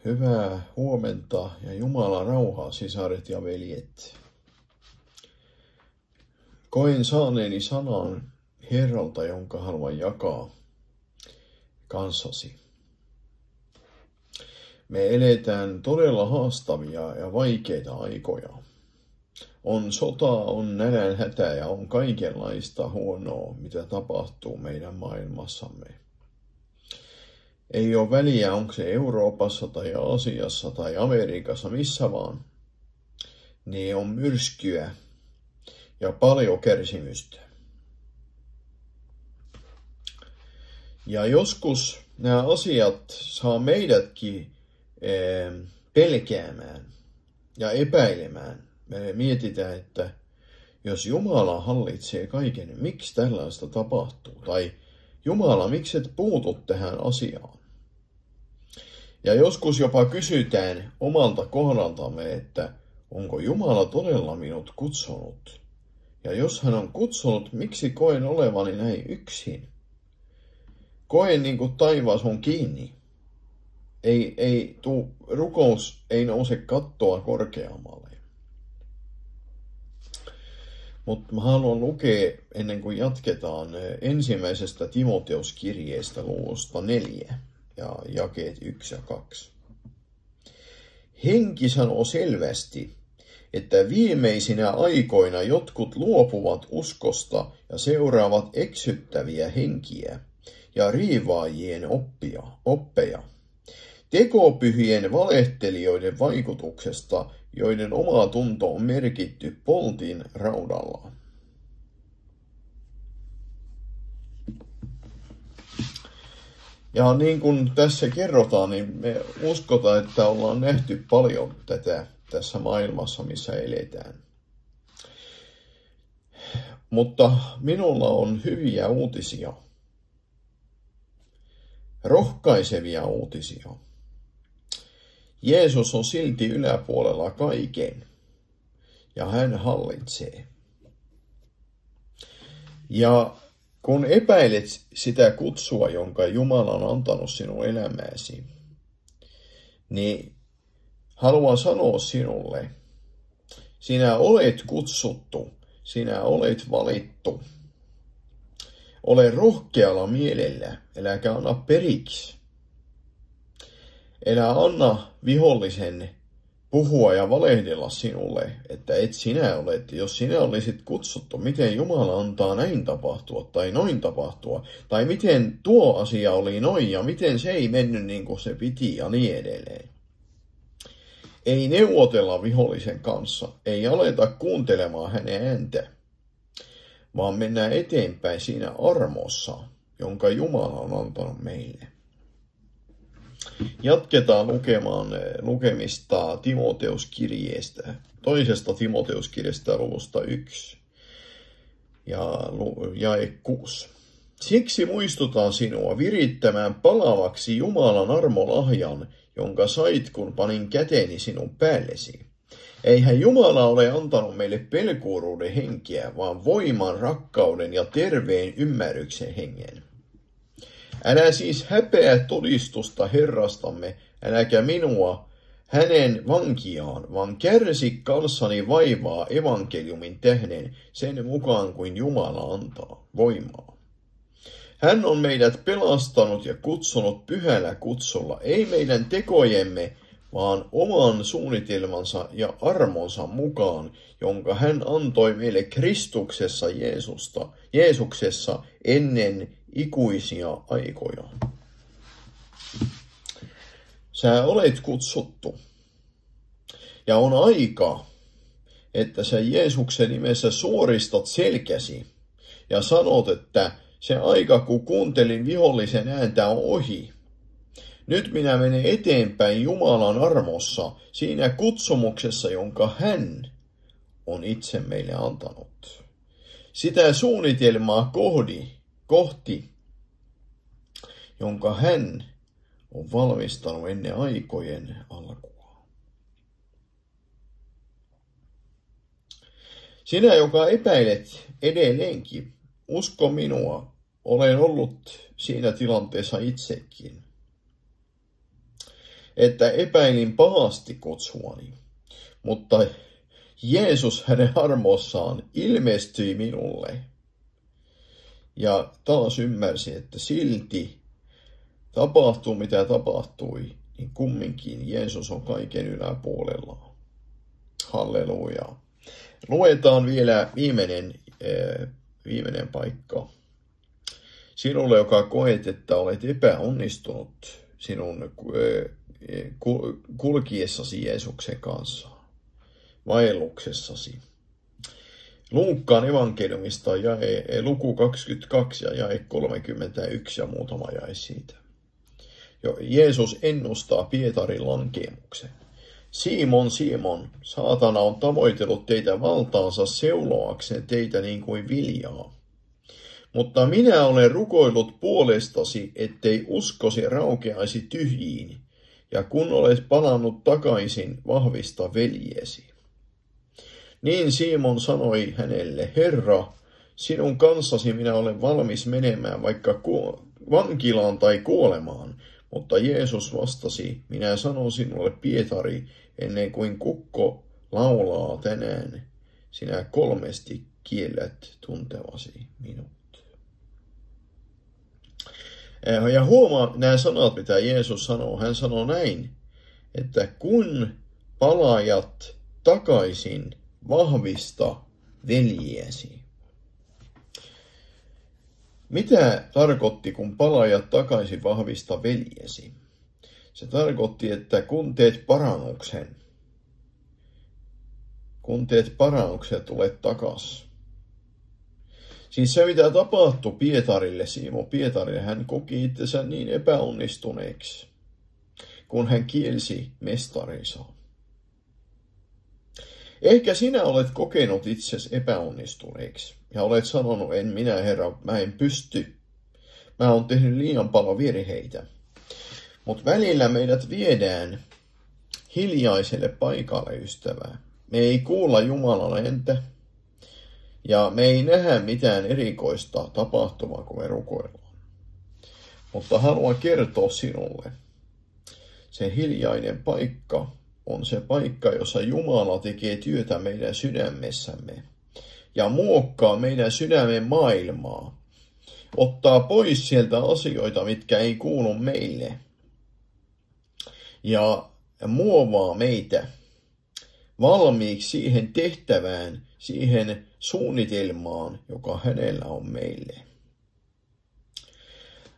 Hyvää huomenta ja Jumalan rauhaa, sisaret ja veljet. Koin saaneeni sanan Herralta, jonka haluan jakaa kanssasi. Me eletään todella haastavia ja vaikeita aikoja. On sota, on nälänhätä ja on kaikenlaista huonoa, mitä tapahtuu meidän maailmassamme. Ei ole väliä, onko se Euroopassa tai Aasiassa tai Amerikassa, missä vaan. Niin on myrskyä ja paljon kärsimystä. Ja joskus nämä asiat saa meidätkin pelkäämään ja epäilemään. Me mietitään, että jos Jumala hallitsee kaiken, miksi tällaista tapahtuu? Tai Jumala, miksi et puutu tähän asiaan? Ja joskus jopa kysytään omalta kohdaltamme, että onko Jumala todella minut kutsunut? Ja jos hän on kutsunut, miksi koen olevani näin yksin? Koen niin kuin taivas on kiinni. Rukous ei nouse kattoa korkeammalle. Mutta mä haluan lukea, ennen kuin jatketaan, ensimmäisestä Timoteuskirjeestä luvusta 4 ja jakeet 1 ja 2. Henki sanoo selvästi, että viimeisinä aikoina jotkut luopuvat uskosta ja seuraavat eksyttäviä henkiä ja riivaajien oppeja, tekopyhien valehtelijoiden vaikutuksesta, joiden oma tunto on merkitty poltin raudalla. Ja niin kuin tässä kerrotaan, niin me uskotaan, että ollaan nähty paljon tätä tässä maailmassa, missä eletään. Mutta minulla on hyviä uutisia, rohkaisevia uutisia. Jeesus on silti yläpuolella kaiken ja hän hallitsee. Ja kun epäilet sitä kutsua, jonka Jumala on antanut sinun elämääsi, niin haluan sanoa sinulle, sinä olet kutsuttu, sinä olet valittu. Ole rohkealla mielellä, äläkä anna periksi. Älä anna vihollisen puhua ja valehdella sinulle, että et sinä olet. Jos sinä olisit kutsuttu, miten Jumala antaa näin tapahtua tai noin tapahtua, tai miten tuo asia oli noin ja miten se ei mennyt niin kuin se piti ja niin edelleen. Ei neuvotella vihollisen kanssa, ei aleta kuuntelemaan hänen ääntä, vaan mennään eteenpäin siinä armossa, jonka Jumala on antanut meille. Jatketaan lukemista Timoteuskirjeestä, toisesta Timoteuskirjeestä luvusta 1 ja jae 6. Siksi muistutan sinua virittämään palavaksi Jumalan armolahjan, jonka sait, kun panin käteeni sinun päällesi. Eihän Jumala ole antanut meille pelkuruuden henkeä, vaan voiman, rakkauden ja terveen ymmärryksen hengen. Älä siis häpeä todistusta Herrastamme, äläkä minua, hänen vankiaan, vaan kärsi kanssani vaivaa evankeliumin tähden sen mukaan kuin Jumala antaa voimaa. Hän on meidät pelastanut ja kutsunut pyhällä kutsulla, ei meidän tekojemme, vaan oman suunnitelmansa ja armonsa mukaan, jonka hän antoi meille Kristuksessa Jeesuksessa ennen ikuisia aikoja. Sä olet kutsuttu. Ja on aika, että sä Jeesuksen nimessä suoristat selkäsi ja sanot, että se aika, kun kuuntelin vihollisen ääntä, on ohi. Nyt minä menen eteenpäin Jumalan armossa, siinä kutsumuksessa, jonka hän on itse meille antanut. Sitä suunnitelmaa kohti, jonka hän on valmistanut ennen aikojen alkua. Sinä, joka epäilet edelleenkin, usko minua, olen ollut siinä tilanteessa itsekin. että epäilin pahasti kutsuani. Mutta Jeesus hänen armossaan ilmestyi minulle. Ja taas ymmärsi, että silti tapahtuu mitä tapahtui, niin kumminkin Jeesus on kaiken yläpuolella. Halleluja. Luetaan vielä viimeinen paikka. Sinulle, joka koet, että olet epäonnistunut sinun kulkiessasi Jeesuksen kanssa, vaelluksessasi. Luukkaan evankeliumista luku 22 ja jae 31 ja muutama jae siitä. Jeesus ennustaa Pietarin lankeemuksen. Simon, Simon, saatana on tavoitellut teitä valtaansa seuloakseen teitä niin kuin viljaa. Mutta minä olen rukoillut puolestasi, ettei uskosi raukeaisi tyhjiin, ja kun olet palannut takaisin, vahvista veljesi. Niin Simon sanoi hänelle, Herra, sinun kanssasi minä olen valmis menemään vaikka vankilaan tai kuolemaan. Mutta Jeesus vastasi, minä sanon sinulle, Pietari, ennen kuin kukko laulaa tänään, sinä 3 kiellät tuntevasi minut. Ja huomaa nämä sanat, mitä Jeesus sanoo. Hän sanoo näin, että kun palaajat takaisin, vahvista veljesi. Mitä tarkoitti, kun palaajat takaisin, vahvista veljesi? Se tarkoitti, että kun teet parannuksen, tulet takaisin. Siis se, mitä tapahtui Simon Pietarille, hän koki itsensä niin epäonnistuneeksi, kun hän kielsi mestarinsa. Ehkä sinä olet kokenut itsesi epäonnistuneeksi ja olet sanonut, en minä Herra, mä en pysty. Mä oon tehnyt liian paljon virheitä. Mutta välillä meidät viedään hiljaiselle paikalle, ystävää. Me ei kuulla Jumalan ääntä ja me ei nähdä mitään erikoista tapahtumaa, kun me rukoillaan. Mutta haluan kertoa sinulle, se hiljainen paikka on se paikka, jossa Jumala tekee työtä meidän sydämessämme ja muokkaa meidän sydämen maailmaa. Ottaa pois sieltä asioita, mitkä ei kuulu meille ja muovaa meitä valmiiksi siihen tehtävään, siihen suunnitelmaan, joka hänellä on meille.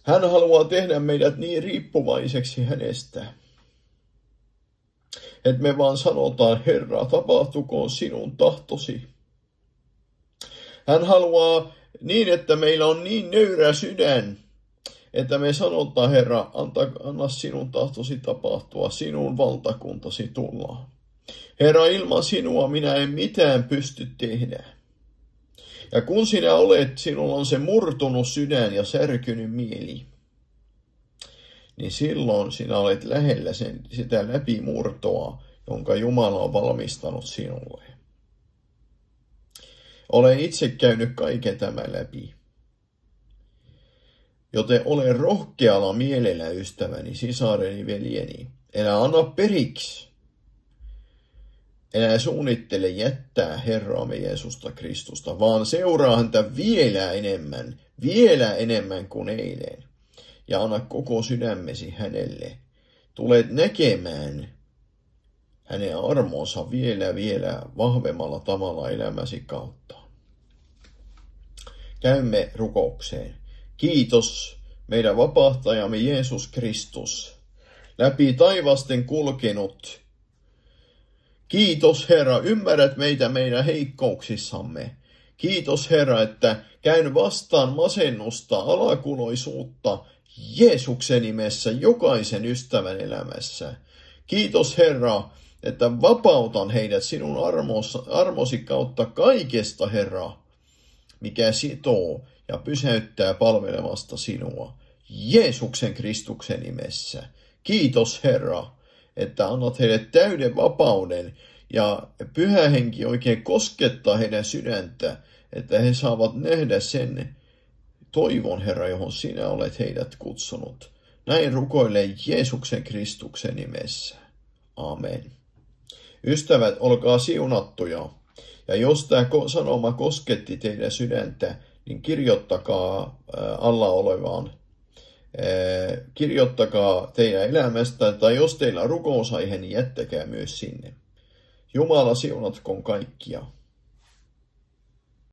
Hän haluaa tehdä meidät niin riippuvaiseksi hänestä, että me vaan sanotaan, Herra, tapahtukoon sinun tahtosi. Hän haluaa niin, että meillä on niin nöyrä sydän, että me sanotaan, Herra, anna sinun tahtosi tapahtua, sinun valtakuntasi tulla. Herra, ilman sinua minä en mitään pysty tehdä. Ja kun sinä olet, sinulla on se murtunut sydän ja särkynyt mieli, niin silloin sinä olet lähellä sitä läpimurtoa, jonka Jumala on valmistanut sinulle. Olen itse käynyt kaiken tämän läpi. Joten ole rohkealla mielellä, ystäväni, sisareni, veljeni. Älä anna periksi. Älä suunnittele jättää Herraamme Jeesusta Kristusta, vaan seuraa häntä vielä enemmän kuin eilen. Ja anna koko sydämesi hänelle. Tulet näkemään hänen armonsa vielä vahvemmalla tavalla elämäsi kautta. Käymme rukoukseen. Kiitos meidän vapahtajamme Jeesus Kristus, läpi taivasten kulkenut. Kiitos Herra, ymmärrät meitä meidän heikkouksissamme. Kiitos Herra, että käyn vastaan masennusta, alakuloisuutta Jeesuksen nimessä jokaisen ystävän elämässä. Kiitos Herra, että vapautan heidät sinun armosi kautta kaikesta, Herra, mikä sitoo ja pysäyttää palvelemasta sinua. Jeesuksen Kristuksen nimessä. Kiitos Herra, että annat heille täyden vapauden ja Pyhä Henki oikein koskettaa heidän sydäntä, että he saavat nähdä sen toivon, Herra, johon sinä olet heidät kutsunut. Näin rukoilee Jeesuksen Kristuksen nimessä. Amen. Ystävät, olkaa siunattuja. Ja jos tämä sanoma kosketti teidän sydäntä, niin kirjoittakaa alla olevaan. Kirjoittakaa teidän elämästä, tai jos teillä on rukousaihe, niin jättäkää myös sinne. Jumala siunatkoon kaikkia.